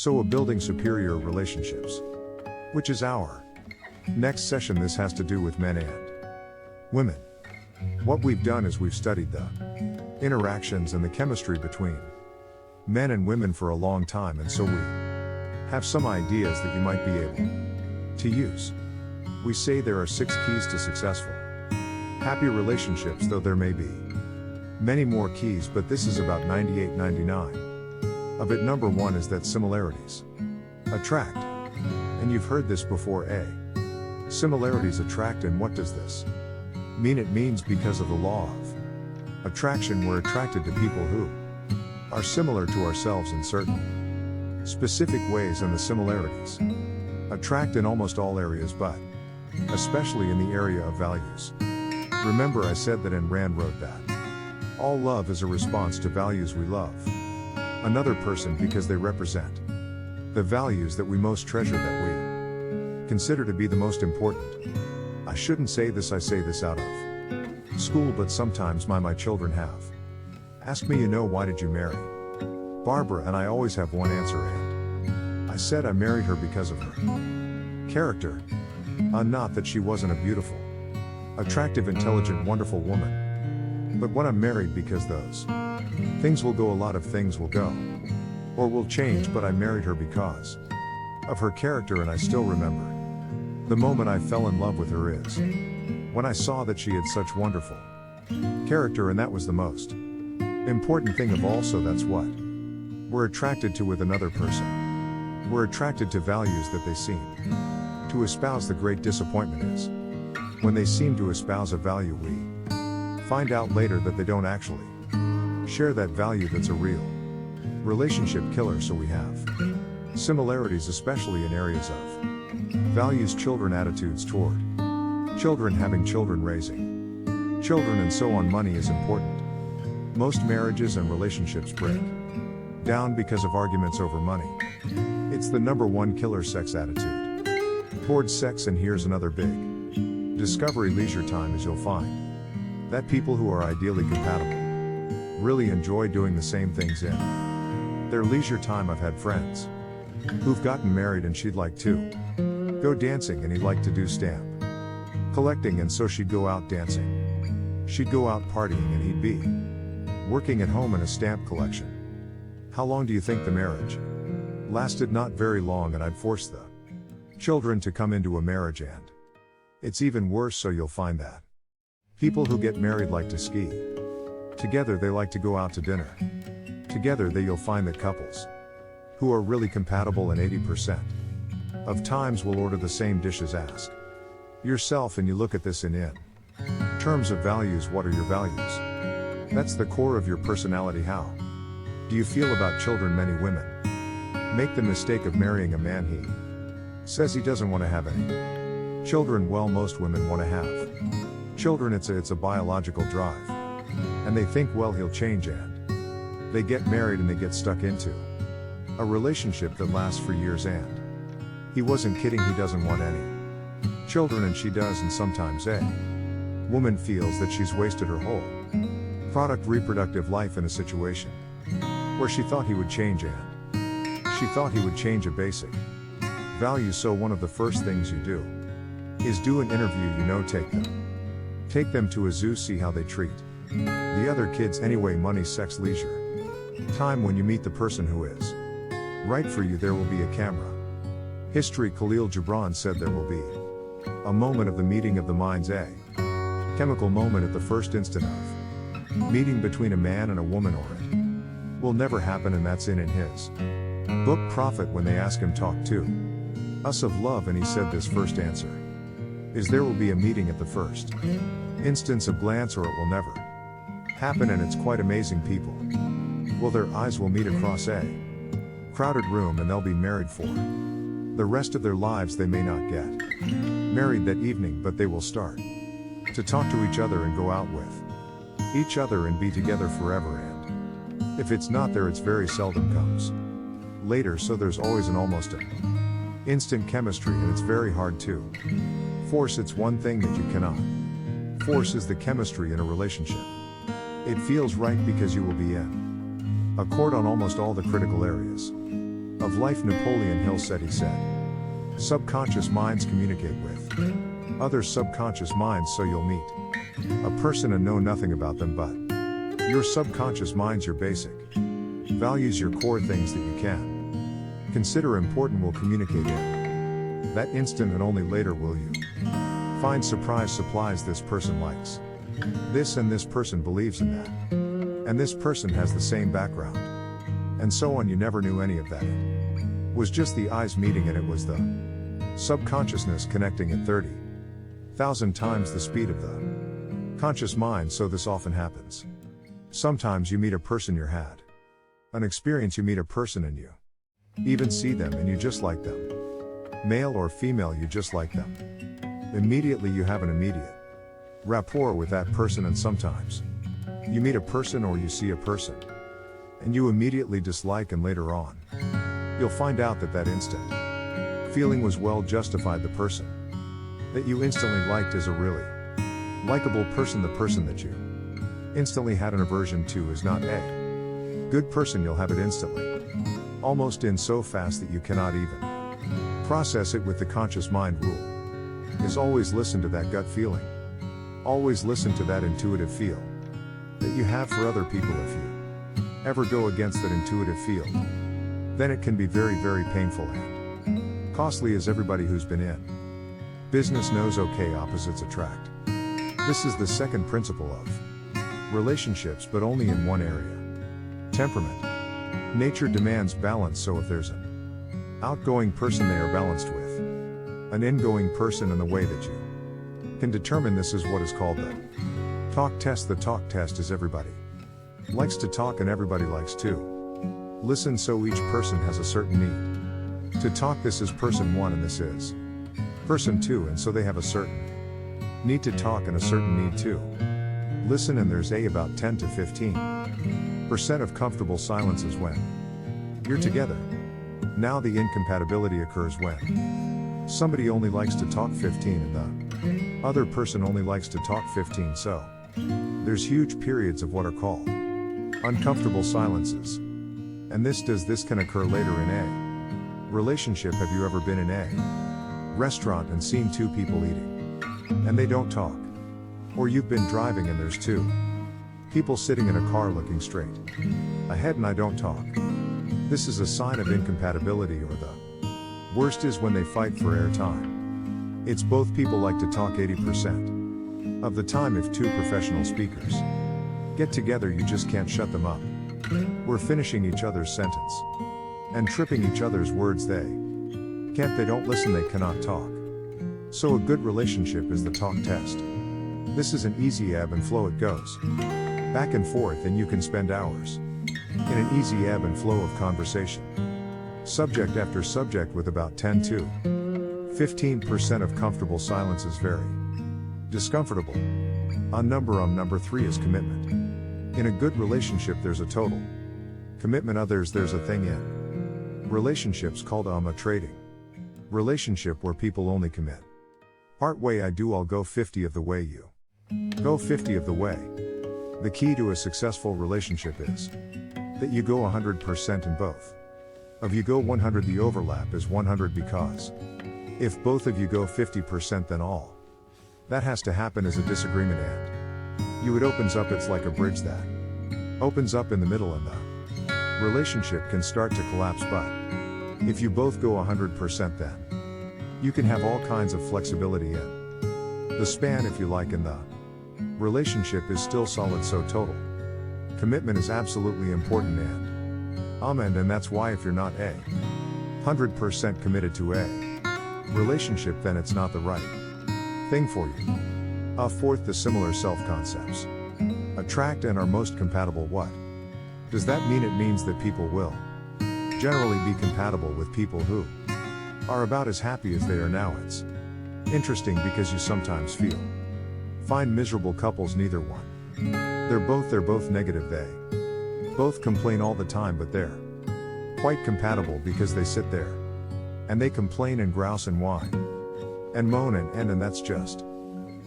So we're building superior relationships. Which is our next session. This has to do with men and women. What we've done is we've studied the interactions and the chemistry between men and women for a long time, and so we have some ideas that you might be able to use. We say there are 6 keys to successful, happy relationships, though there may be many more keys, but this is about 98-99 of it. Number 1 is that similarities attract. And you've heard this before, similarities attract. And what does this mean? It means because of the law of attraction, we're attracted to people who are similar to ourselves in certain specific ways, and the similarities attract in almost all areas, but especially in the area of values. Remember, I said that, and Rand wrote that all love is a response to values. We love another person because they represent the values that we most treasure, that we consider to be the most important. I shouldn't say this, I say this out of school, but sometimes my children have asked me, why did you marry Barbara? And I always have one answer, and I said I married her because of her character. Not that she wasn't a beautiful, attractive, intelligent, wonderful woman. But when I'm married, because those things will go, a lot of things will go or will change, but I married her because of her character. And I still remember the moment I fell in love with her is when I saw that she had such wonderful character, and that was the most important thing of all. So that's what we're attracted to with another person. We're attracted to values that they seem to espouse. The great disappointment is when they seem to espouse a value, we find out later that they don't actually share that value. That's a real relationship killer. So we have similarities, especially in areas of values: children, attitudes toward children, having children, raising children, and so on. Money is important. Most marriages and relationships break down because of arguments over money. It's the number 1 killer. Sex, attitude towards sex. And here's another big discovery: leisure time. As you'll find that people who are ideally compatible really enjoy doing the same things in their leisure time. I've had friends who've gotten married, and she'd like to go dancing, and he'd like to do stamp collecting, and so she'd go out dancing, she'd go out partying, and he'd be working at home in a stamp collection. How long do you think the marriage lasted? Not very long, and I'd force the children to come into a marriage, and it's even worse. So you'll find that people who get married like to ski together, they like to go out to dinner together. You'll find that couples who are really compatible, and 80% of times will order the same dishes. Ask yourself, and you look at this in terms of values. What are your values? That's the core of your personality. How do you feel about children? Many women make the mistake of marrying a man he says he doesn't want to have any children. Well, most women want to have children. It's a biological drive, and they think, well, he'll change, and they get married, and they get stuck into a relationship that lasts for years. And he wasn't kidding, he doesn't want any children, and she does. And sometimes a woman feels that she's wasted her whole reproductive life in a situation where she thought he would change, and she thought he would change a basic value. So one of the first things you do is do an interview. Take them to a zoo, see how they treat the other kids. Anyway, money, sex, leisure time. When you meet the person who is right for you, there will be a camera history. Khalil Gibran said there will be a moment of the meeting of the minds, a chemical moment at the first instant of meeting between a man and a woman, or it will never happen. And that's in his book Prophet. When they ask him, talk to us of love, and he said this first answer is there will be a meeting at the first instance of glance, or it will never happen. And it's quite amazing. People, well, their eyes will meet across a crowded room, and they'll be married for the rest of their lives. They may not get married that evening, but they will start to talk to each other and go out with each other and be together forever. And if it's not there, it's very seldom comes later. So there's always an almost an instant chemistry, and it's very hard to force. It's one thing that you cannot force is the chemistry in a relationship. It feels right because you will be in accord on almost all the critical areas. of life. Napoleon Hill said, he said, subconscious minds communicate with other subconscious minds, so you'll meet a person and know nothing about them, but your subconscious mind's your basic values, your core things that you can consider important will communicate in that instant, and only later will you find surprise supplies. This person likes this, and this person believes in that, and this person has the same background, and so on. You never knew any of that. It was just the eyes meeting, and it was the subconsciousness connecting at 30,000 times the speed of the conscious mind. So this often happens. Sometimes you meet a person, you had an experience, you meet a person and you even see them and you just like them. Male or female, you just like them. Immediately you have an immediate rapport with that person, and sometimes you meet a person or you see a person and you immediately dislike, and later on you'll find out that that instant feeling was well justified. The person that you instantly liked is a really likable person. The person that you instantly had an aversion to is not a good person. You'll have it instantly, almost in so fast that you cannot even process it. With the conscious mind rule is always listen to that gut feeling. Always listen to that intuitive feel that you have for other people. If you ever go against that intuitive feel, then it can be very, very painful and costly, as everybody who's been in business knows. Okay, opposites attract. This is the second principle of relationships, but only in one area. Temperament. Nature demands balance, so if there's an outgoing person, they are balanced with an ingoing person, and the way that you can determine this is what is called the talk test. The talk test is everybody likes to talk and everybody likes to listen, so each person has a certain need to talk. This is person 1 and this is person 2, and so they have a certain need to talk and a certain need to listen, and there's about 10 to 15% of comfortable silences when you're together. Now the incompatibility occurs when somebody only likes to talk 15 and the other person only likes to talk 15, so there's huge periods of what are called uncomfortable silences. And this can occur later in a relationship. Have you ever been in a restaurant and seen two people eating and they don't talk? Or you've been driving and there's two people sitting in a car looking straight ahead and I don't talk. This is a sign of incompatibility, or the worst is when they fight for airtime. It's both people like to talk 80% of the time. If two professional speakers get together, you just can't shut them up. We're finishing each other's sentence and tripping each other's words. They don't listen, they cannot talk. So a good relationship is the talk test. This is an easy ebb and flow. It goes back and forth and you can spend hours in an easy ebb and flow of conversation, subject after subject, with about 10 to 15% of comfortable silences. Very discomfortable. Number 3 is commitment. In a good relationship there's a total commitment. There's a thing in relationships called a trading relationship where people only commit part way. I'll go 50 of the way, you go 50 of the way. The key to a successful relationship is that you go 100% and both of you go 100. The overlap is 100, because if both of you go 50%, then all that has to happen is a disagreement, and it opens up. It's like a bridge that opens up in the middle and the relationship can start to collapse. But if you both go 100%, then you can have all kinds of flexibility in the span, if you like, and the relationship is still solid. So total commitment is absolutely important, and that's why if you're not 100% committed to a relationship, then it's not the right thing for you. Fourth, the similar self-concepts attract and are most compatible. What does that mean? It means that people will generally be compatible with people who are about as happy as they are now. It's interesting because you sometimes find miserable couples, neither one. They're both negative. They both complain all the time, but they're quite compatible because they sit there and they complain and grouse and whine and moan and that's just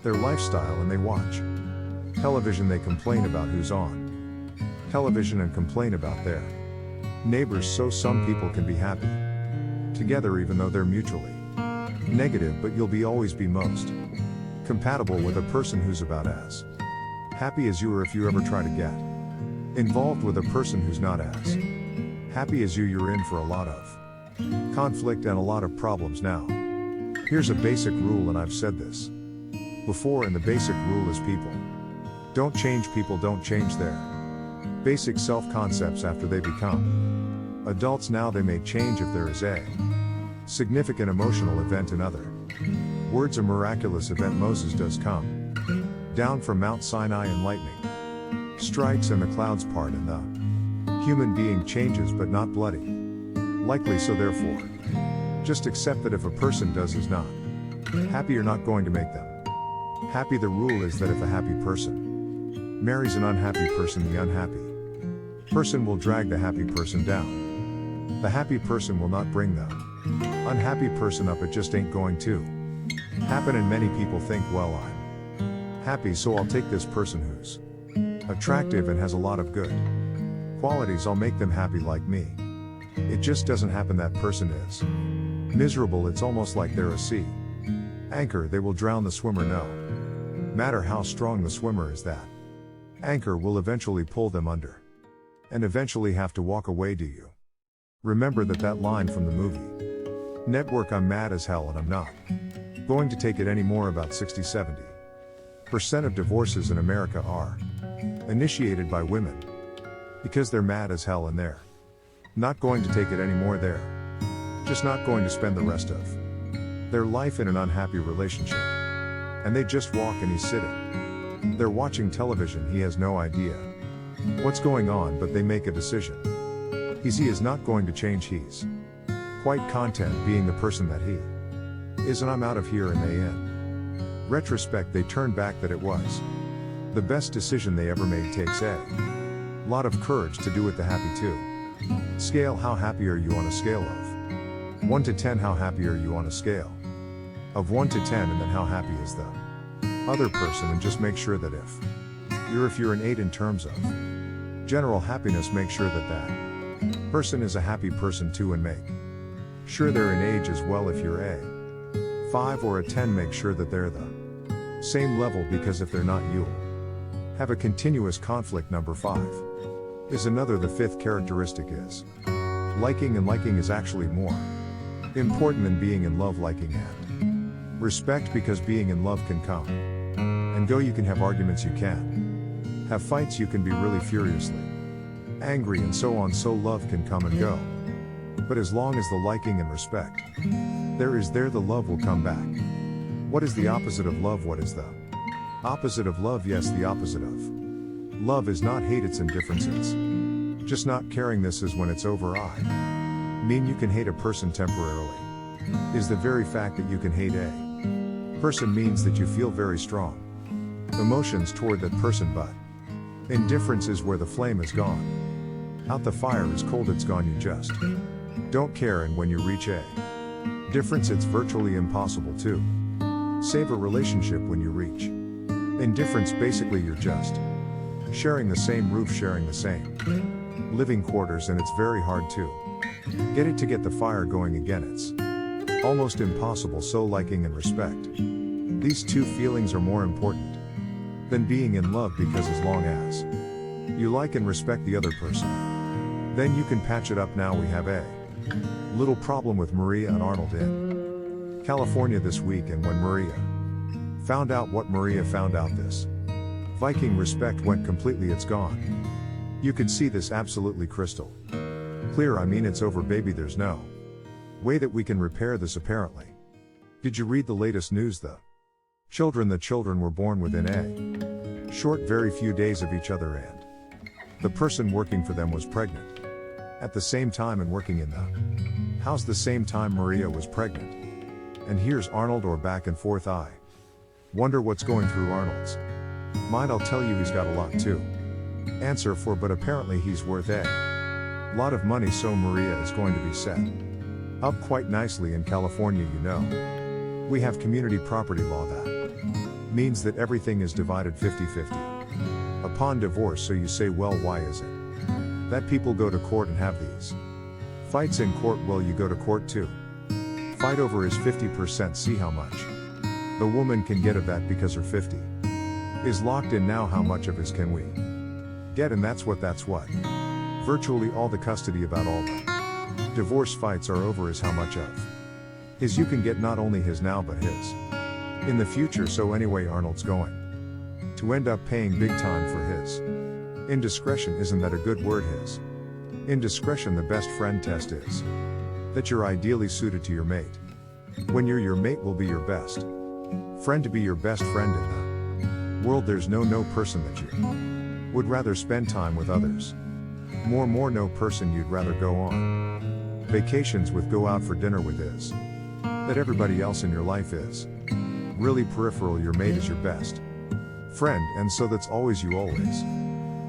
their lifestyle. And they watch television, they complain about who's on television and complain about their Neighbors, so some people can be happy together even though they're mutually negative, but you'll always be most compatible with a person who's about as happy as you are. If you ever try to get involved with a person who's not as happy as you're in for a lot of conflict and a lot of problems. Now, here's a basic rule, and I've said this before, and the basic rule is people don't change their basic self-concepts after they become adults. Now, they may change if there is a significant emotional event. In other words, a miraculous event. Moses does come down from Mount Sinai and lightning strikes and the clouds part and the human being changes, but not bloody likely. So therefore, just accept that if a person is not happy, you're not going to make them happy. The rule is that if a happy person marries an unhappy person, the unhappy person will drag the happy person down. The happy person will not bring the unhappy person up. It just ain't going to happen. And many people think, well, I'm happy, so I'll take this person who's attractive and has a lot of good qualities, I'll make them happy like me. It just doesn't happen. That person is miserable. It's almost like they're a sea anchor. They will drown the swimmer. No matter how strong the swimmer is, that anchor will eventually pull them under and eventually have to walk away. Do you remember that line from the movie Network? I'm mad as hell and I'm not going to take it anymore. About 60-70% of divorces in America are initiated by women because they're mad as hell and they're not going to take it anymore. They're just not going to spend the rest of their life in an unhappy relationship. And they just walk, and he's sitting there watching television. He has no idea what's going on, but they make a decision. He is not going to change. He's quite content being the person that he is, and I'm out of here. And they, in retrospect, they turn back that it was the best decision they ever made. Takes a lot of courage to do it. The happy too scale. How happy are you on a scale of 1 to 10? How happy are you on a scale of 1 to 10? And then how happy is the other person? And just make sure that if you're an 8 in terms of general happiness, make sure that person is a happy person too, and make sure they're in age as well. If you're a 5 or a 10, make sure that they're the same level, because if they're not, you'll have a continuous conflict. Number 5 is another. The 5th characteristic is liking, and liking is actually more important than being in love. Liking and respect, because being in love can come and go. You can have arguments, you can have fights, you can be really furiously angry, and so on. So love can come and go, but as long as the liking and respect there, the love will come back. What is the opposite of love? What is the opposite of love? Yes, the opposite of love is not hate, it's indifference. It's just not caring. This is when it's over. I mean, you can hate a person temporarily. Is the very fact that you can hate a person means that you feel very strong emotions toward that person, but indifference is where the flame is gone out. The fire is cold, it's gone, you just don't care. And when you reach a difference, it's virtually impossible to save a relationship. When you reach indifference, basically you're just sharing the same roof, sharing the same living quarters, and it's very hard to get the fire going again. It's almost impossible. So liking and respect, these two feelings are more important than being in love, because as long as you like and respect the other person, then you can patch it up. Now we have a little problem with Maria and Arnold in California this week, and when Maria found out what Maria found out, this Viking respect went completely. It's gone. You could see this absolutely crystal clear. I mean, it's over, baby. There's no way that we can repair this, apparently. Did you read the latest news? The children were born within a short, very few days of each other, and the person working for them was pregnant at the same time and working in the house the same time Maria was pregnant. And here's Arnold, or back and forth. I wonder what's going through Arnold's mind. I'll tell you, he's got a lot to answer for, but apparently he's worth a lot of money. So Maria is going to be set up quite nicely in California. You know, we have community property law that means that everything is divided 50-50 upon divorce. So you say, well, why is it That people go to court and have these fights in court. Well, you go to court too. Fight over his 50%. See how much the woman can get of that, because her 50 is locked in now. How much of his can we get? And that's what virtually all the custody about all the divorce fights are over, is how much of his you can get, not only his now but his in the future. So anyway, Arnold's going to end up paying big time for his indiscretion. Isn't that a good word? His indiscretion. The best friend test is that you're ideally suited to your mate. When you're your mate will be your best friend. To be your best friend in the world, there's no person that you would rather spend time with others more. No person you'd rather go on vacations with, go out for dinner with, is that everybody else in your life is really peripheral. Your mate is your best friend, and so that's always. You always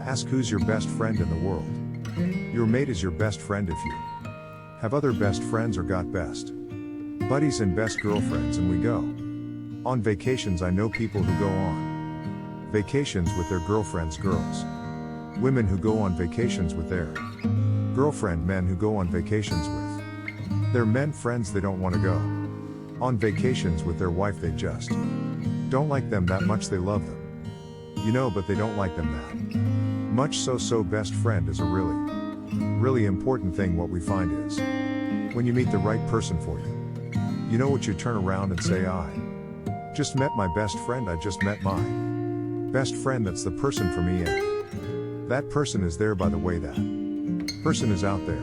ask, who's your best friend in the world? Your mate is your best friend. If you have other best friends or got best buddies and best girlfriends, and we go on vacations, I know people who go on vacations with their girlfriends, girls, women who go on vacations with their girlfriend, men who go on vacations with their men friends. They don't want to go on vacations with their wife. They just don't like them that much. They love them, but they don't like them that much. So best friend is a really important thing. What we find is when you meet the right person for you, what you turn around and say, I just met my best friend. I just met my best friend. That's the person for me, and that person is there. By the way, that person is out there